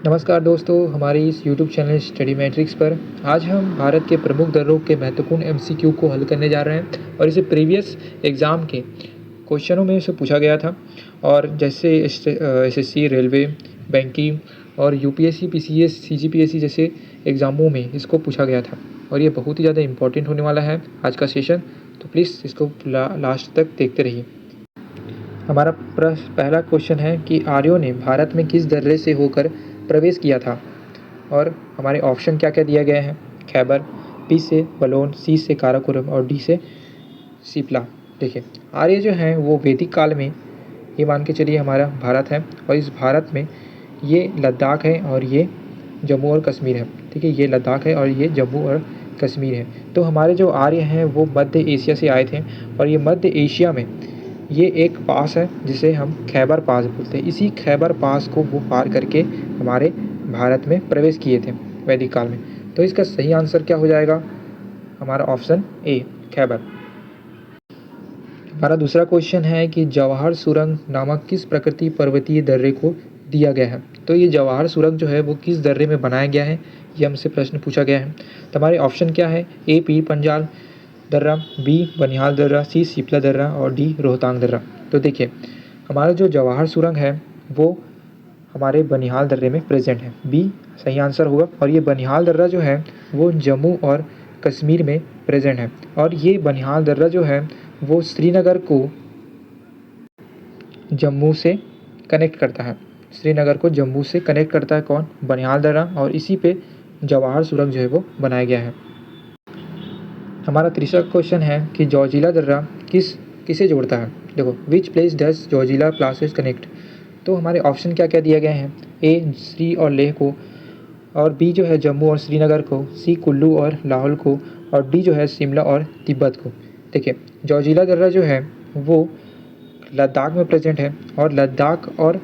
नमस्कार दोस्तों, हमारे इस यूट्यूब चैनल स्टडी मैट्रिक्स पर आज हम भारत के प्रमुख दर्रों के महत्वपूर्ण एमसीक्यू को हल करने जा रहे हैं और इसे प्रीवियस एग्ज़ाम के क्वेश्चनों में से पूछा गया था। और जैसे एसएससी, रेलवे, बैंकिंग और यूपीएससी, पीसीएस, सीजीपीएससी जैसे एग्ज़ामों में इसको पूछा गया था और ये बहुत ही ज़्यादा इम्पोर्टेंट होने वाला है आज का सेशन। तो प्लीज़ इसको लास्ट तक देखते रहिए। हमारा पहला क्वेश्चन है कि आर्यों ने भारत में किस दर्रे से होकर प्रवेश किया था। और हमारे ऑप्शन क्या क्या दिए गए हैं: खैबर, बी से बलोन, सी से काराकोरम और डी से सिप्ला। देखिए, आर्य जो हैं वो वैदिक काल में, ये मान के चलिए हमारा भारत है और इस भारत में ये लद्दाख है और ये जम्मू और कश्मीर है। ठीक है, ये लद्दाख है और ये जम्मू और कश्मीर है। तो हमारे जो आर्य हैं वो मध्य एशिया से आए थे और ये मध्य एशिया में ये एक पास है जिसे हम खैबर पास बोलते हैं। इसी खैबर पास को वो पार करके हमारे भारत में प्रवेश किए थे वैदिक काल में। तो इसका सही आंसर क्या हो जाएगा? हमारा ऑप्शन ए, खैबर। हमारा दूसरा क्वेश्चन है कि जवाहर सुरंग नामक किस प्रकृति पर्वतीय दर्रे को दिया गया है। तो ये जवाहर सुरंग जो है वो किस दर्रे में बनाया गया है, ये हमसे प्रश्न पूछा गया है। तो हमारे ऑप्शन क्या है: ए पीर पंजाल दर्रा, बी बनिहाल दर्रा, सी सिपला दर्रा और डी रोहतांग दर्रा। तो देखिए, हमारा जो जवाहर सुरंग है वो हमारे बनिहाल दर्रे में प्रेजेंट है। बी सही आंसर होगा। और ये बनिहाल दर्रा जो है वो जम्मू और कश्मीर में प्रेजेंट है। और ये बनिहाल दर्रा जो है वो श्रीनगर को जम्मू से कनेक्ट करता है। श्रीनगर को जम्मू से कनेक्ट करता है कौन? बनिहाल दर्रा। और इसी पे जवाहर सुरंग जो है वो बनाया गया है। हमारा तीसरा क्वेश्चन है कि जोजिला दर्रा किसे जोड़ता है। देखो, which place does Zojila places connect. तो हमारे ऑप्शन क्या क्या दिए गए हैं: ए श्री और लेह को, और बी जो है जम्मू और श्रीनगर को, सी कुल्लू और लाहौल को, और डी जो है शिमला और तिब्बत को। देखिए, जोजिला दर्रा जो है वो लद्दाख में प्रेजेंट है और लद्दाख और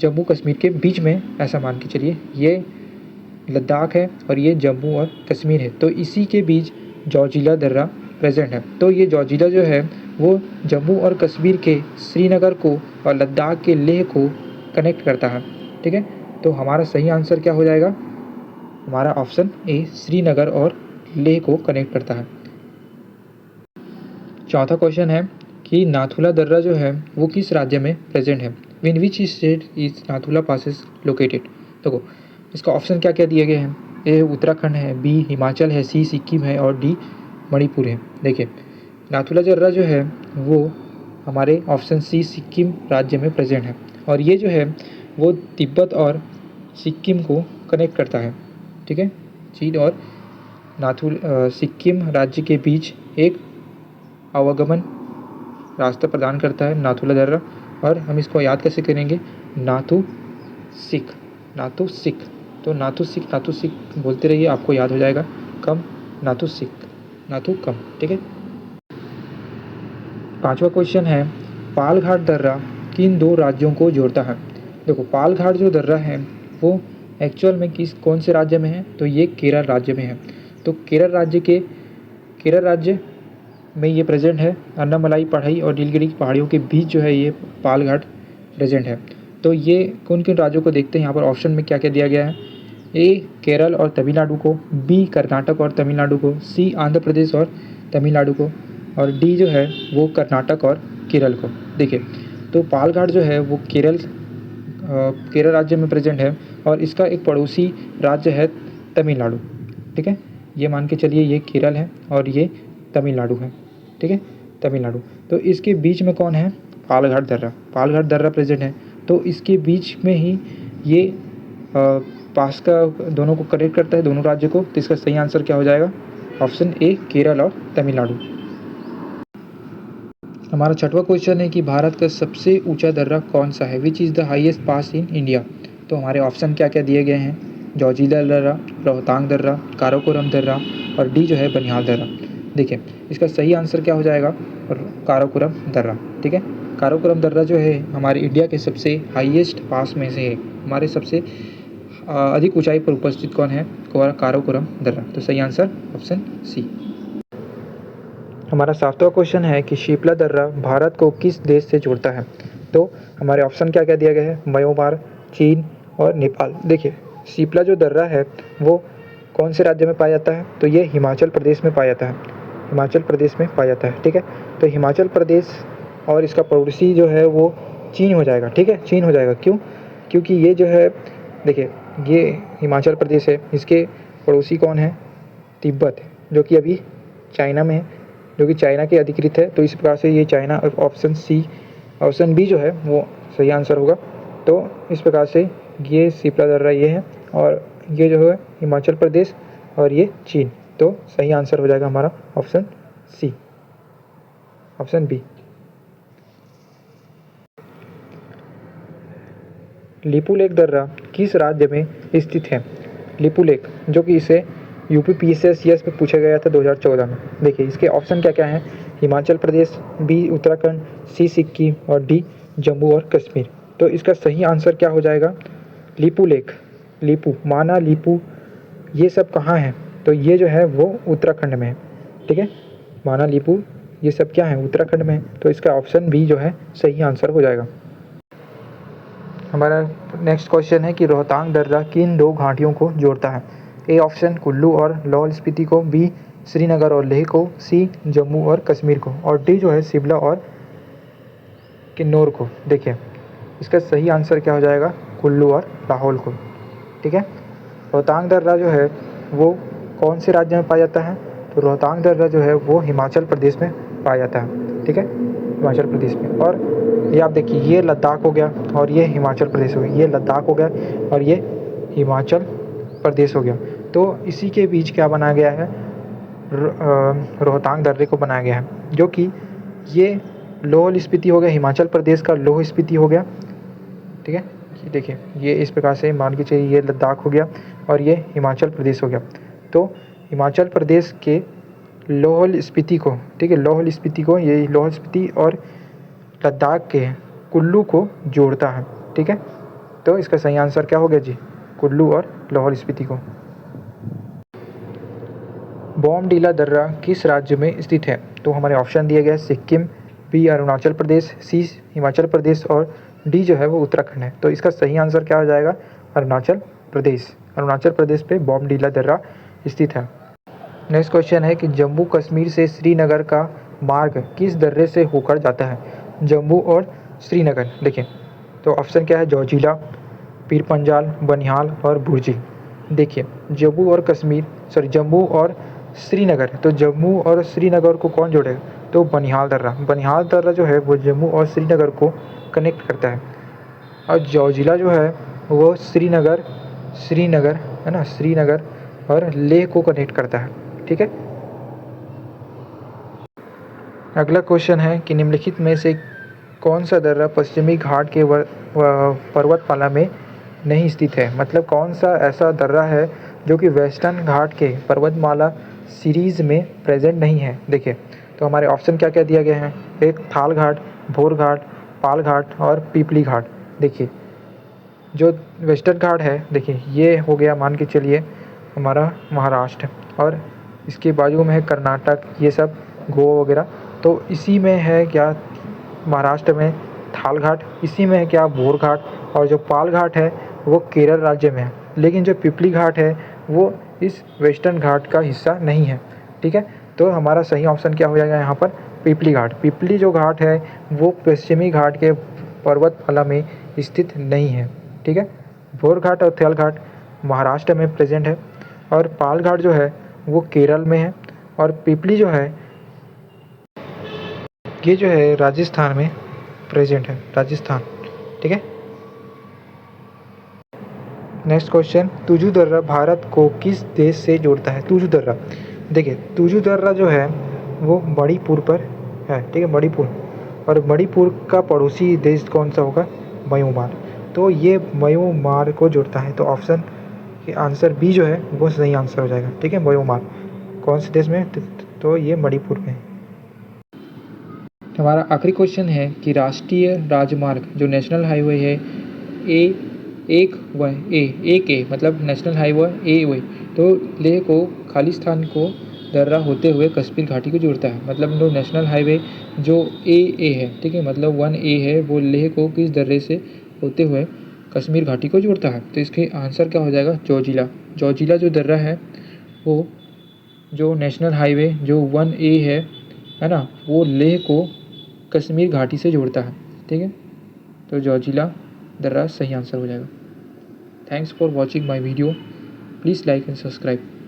जम्मू कश्मीर के बीच में, ऐसा मान के चलिए ये लद्दाख है और ये जम्मू और कश्मीर है। तो इसी के बीच जोजिला दर्रा प्रेजेंट है। तो ये जोजिला जो है वो जम्मू और कश्मीर के श्रीनगर को और लद्दाख के लेह को कनेक्ट करता है। ठीक है, तो हमारा सही आंसर क्या हो जाएगा? हमारा ऑप्शन ए, श्रीनगर और लेह को कनेक्ट करता है। चौथा क्वेश्चन है कि नाथुला दर्रा जो है वो किस राज्य में प्रेजेंट है। In which state is Nathula passes located. देखो, इसका ऑप्शन क्या क्या दिए गए हैं: ए उत्तराखंड है, बी हिमाचल है, सी सिक्किम है और डी मणिपुर है। देखिए, नाथुला दर्रा जो है वो हमारे ऑप्शन सी, सिक्किम राज्य में प्रेजेंट है और ये जो है वो तिब्बत और सिक्किम को कनेक्ट करता है। ठीक है, चीन और सिक्किम राज्य के बीच एक आवागमन रास्ता प्रदान करता है नाथुला दर्रा। और हम इसको याद कैसे करेंगे? नाथू सिख, नाथू सिख। तो नाथू सिख बोलते रहिए, आपको याद हो जाएगा। कम नाथू सिख, नाथू कम। ठीक है। पांचवा क्वेश्चन है, पालघाट दर्रा किन दो राज्यों को जोड़ता है। देखो, पालघाट जो दर्रा है वो एक्चुअल में कौन से राज्य में है? तो ये केरल राज्य में है। तो केरल राज्य में ये प्रेजेंट है। अन्नामलाई पहाड़ी और नीलगिरी पहाड़ियों के बीच जो है ये पालघाट प्रेजेंट है। तो ये किन किन राज्यों को देखते हैं यहाँ पर ऑप्शन में क्या क्या दिया गया है: ए केरल और तमिलनाडु को, बी कर्नाटक और तमिलनाडु को, सी आंध्र प्रदेश और तमिलनाडु को, और डी जो है वो कर्नाटक और केरल को। देखिए, तो पालघाट जो है वो केरल राज्य में प्रेजेंट है और इसका एक पड़ोसी राज्य है तमिलनाडु। ठीक है, ये मान के चलिए ये केरल है और ये तमिलनाडु है। ठीक है, तमिलनाडु। तो इसके बीच में कौन है? पालघाट दर्रा प्रेजेंट है। तो इसके बीच में ही ये पास का दोनों को कनेक्ट करता है, दोनों राज्य को। तो इसका सही आंसर क्या हो जाएगा? ऑप्शन ए, केरल और तमिलनाडु। हमारा छठवां क्वेश्चन है कि भारत का सबसे ऊंचा दर्रा कौन सा है। Which is the highest pass in India. तो हमारे ऑप्शन क्या क्या दिए गए हैं: जोजिला दर्रा, रोहतांग दर्रा, काराकोरम दर्रा और डी जो है बनिहाल दर्रा। देखिए, इसका सही आंसर क्या हो जाएगा? काराकोरम दर्रा। ठीक है, काराकोरम दर्रा जो है हमारे इंडिया के सबसे हाईएस्ट पास में से है। हमारे सबसे अधिक ऊंचाई पर उपस्थित कौन है? काराकोरम दर्रा। तो सही आंसर ऑप्शन सी। हमारा सातवां क्वेश्चन है कि शिप्ला दर्रा भारत को किस देश से जोड़ता है। तो हमारे ऑप्शन क्या क्या दिया गया है: म्यांमार, चीन और नेपाल। देखिए सिप्ला जो दर्रा है वो कौन से राज्य में पाया जाता है? तो ये हिमाचल प्रदेश में पाया जाता है, हिमाचल प्रदेश में पाया जाता है। ठीक है, तो हिमाचल प्रदेश और इसका पड़ोसी जो है वो चीन हो जाएगा। ठीक है, चीन हो जाएगा। क्यों? क्योंकि ये जो है, देखिए ये हिमाचल प्रदेश है, इसके पड़ोसी कौन है? तिब्बत, जो कि अभी चाइना में है, जो कि चाइना के अधिकृत है। तो इस प्रकार से ये चाइना, ऑप्शन बी जो है वो सही आंसर होगा। तो इस प्रकार से ये सिप्ला दर्रा ये है, और ये जो है हिमाचल प्रदेश, और ये चीन। तो सही आंसर हो जाएगा हमारा option C, option B. Lipulekh दर्रा किस राज्य में स्थित है? लिपुलेख, जो कि इसे यूपीपीएससी में पूछा गया था 2014 में। देखिए इसके ऑप्शन क्या क्या हैं? हिमाचल प्रदेश, बी उत्तराखंड, सी सिक्किम, और डी जम्मू और कश्मीर। तो इसका सही आंसर क्या हो जाएगा? लिपुलेख, लिपू, माना, लिपू, ये सब कहाँ है? तो ये जो है वो उत्तराखंड में है। ठीक है, माना, लिपू, ये सब क्या है? उत्तराखंड में है। तो इसका ऑप्शन बी जो है सही आंसर हो जाएगा। हमारा नेक्स्ट क्वेश्चन है कि रोहतांग दर्रा किन दो घाटियों को जोड़ता है? ए ऑप्शन कुल्लू और लाहौल स्पीति को, बी श्रीनगर और लेह को, सी जम्मू और कश्मीर को, और डी जो है शिमला और किन्नौर को। देखिए इसका सही आंसर क्या हो जाएगा? कुल्लू और लाहौल को। ठीक है, रोहतांग दर्रा जो है वो कौन से राज्य में पाया जाता है? तो रोहतांग दर्रा जो है वो हिमाचल प्रदेश में पाया जाता है। ठीक है, हिमाचल प्रदेश में। और ये आप देखिए, ये लद्दाख हो गया और ये हिमाचल प्रदेश हो गया, ये लद्दाख हो गया और ये हिमाचल प्रदेश हो गया। तो इसी के बीच क्या बनाया गया है? रोहतांग दर्रे को बनाया गया है, जो कि ये लाहौल स्पीति हो गया, हिमाचल प्रदेश का लाहौल स्पीति हो गया। ठीक है, देखिए ये इस प्रकार से मान के चलिए, ये लद्दाख हो गया और ये हिमाचल प्रदेश हो गया। तो हिमाचल प्रदेश के लाहौल स्पीति को, ठीक है, लाहौल स्पीति को, ये लाहौल स्पीति और लद्दाख के कुल्लू को जोड़ता है। ठीक है, तो इसका सही आंसर क्या हो गया जी? कुल्लू और लाहौल स्पीति को। बॉमडीला दर्रा किस राज्य में स्थित है? तो हमारे ऑप्शन दिए गए सिक्किम, बी अरुणाचल प्रदेश, सी हिमाचल प्रदेश, और डी जो है वो उत्तराखंड है। तो इसका सही आंसर क्या हो जाएगा? अरुणाचल प्रदेश। अरुणाचल प्रदेश पे बॉमडीला दर्रा स्थित है। नेक्स्ट क्वेश्चन है कि जम्मू कश्मीर से श्रीनगर का मार्ग किस दर्रे से होकर जाता है? जम्मू और श्रीनगर। देखिए तो ऑप्शन क्या है? जोजिला, पीर पंजाल, बनिहाल और भुर्जी। देखिए जम्मू और कश्मीर, सॉरी जम्मू और श्रीनगर, तो जम्मू और श्रीनगर को कौन जोड़ेगा? तो बनिहाल दर्रा। बनिहाल दर्रा जो है वो जम्मू और श्रीनगर को कनेक्ट करता है। और जोजिला जो है वो श्रीनगर है ना, श्रीनगर और लेह को कनेक्ट करता है। ठीक है, अगला क्वेश्चन है कि निम्नलिखित में से कौन सा दर्रा पश्चिमी घाट के पर्वतमाला में नहीं स्थित है? मतलब कौन सा ऐसा दर्रा है जो कि वेस्टर्न घाट के पर्वतमाला सीरीज़ में प्रेजेंट नहीं है? देखिए तो हमारे ऑप्शन क्या क्या दिया गया है? एक थाल घाट, भोर घाट, पाल घाट और पीपली घाट। देखिए जो वेस्टर्न घाट है, देखिए ये हो गया मान के चलिए हमारा महाराष्ट्र, और इसके बाजू में है कर्नाटक, ये सब गोवा वगैरह। तो इसी में है क्या महाराष्ट्र में थाल घाट, इसी में है क्या भोर घाट, और जो पाल घाट है वो केरल राज्य में है। लेकिन जो पिपली घाट है वो इस वेस्टर्न घाट का हिस्सा नहीं है। ठीक है, तो हमारा सही ऑप्शन क्या हो जाएगा यहाँ पर? पिपली घाट। पिपली जो घाट है वो पश्चिमी घाट के पर्वतमाला में स्थित नहीं है। ठीक है, भोर घाट और थाल घाट महाराष्ट्र में प्रेजेंट है, और पाल घाट जो है वो केरल में है, और पिपली जो है ये जो है राजस्थान में प्रेजेंट है, राजस्थान। ठीक है, नेक्स्ट क्वेश्चन, तुजू दर्रा भारत को किस देश से जोड़ता है? तुजू दर्रा, देखिए तुजू दर्रा जो है वो मणिपुर पर है। ठीक है, मणिपुर, और मणिपुर का पड़ोसी देश कौन सा होगा? म्यांमार। तो ये म्यांमार को जोड़ता है। तो ऑप्शन के आंसर बी जो है वो सही आंसर हो जाएगा। ठीक है, म्यांमार कौन से देश में? तो ये मणिपुर में। हमारा आखिरी क्वेश्चन है कि राष्ट्रीय राजमार्ग जो नेशनल हाईवे है एक ए मतलब नेशनल हाईवे ए वे, तो लेह को खालिस्तान को दर्रा होते हुए कश्मीर घाटी को जोड़ता है। मतलब जो नेशनल हाईवे जो ए है, ठीक है, मतलब 1A है, वो लेह को किस दर्रे से होते हुए कश्मीर घाटी को जोड़ता है। तो इसके आंसर क्या हो जाएगा? जोजिला। जोजिला जो दर्रा है वो जो नेशनल हाईवे जो 1A है ना, वो लेह को कश्मीर घाटी से जोड़ता है। ठीक है, तो जोजिला दर्रा सही आंसर हो जाएगा। Thanks for watching my video. Please like and subscribe.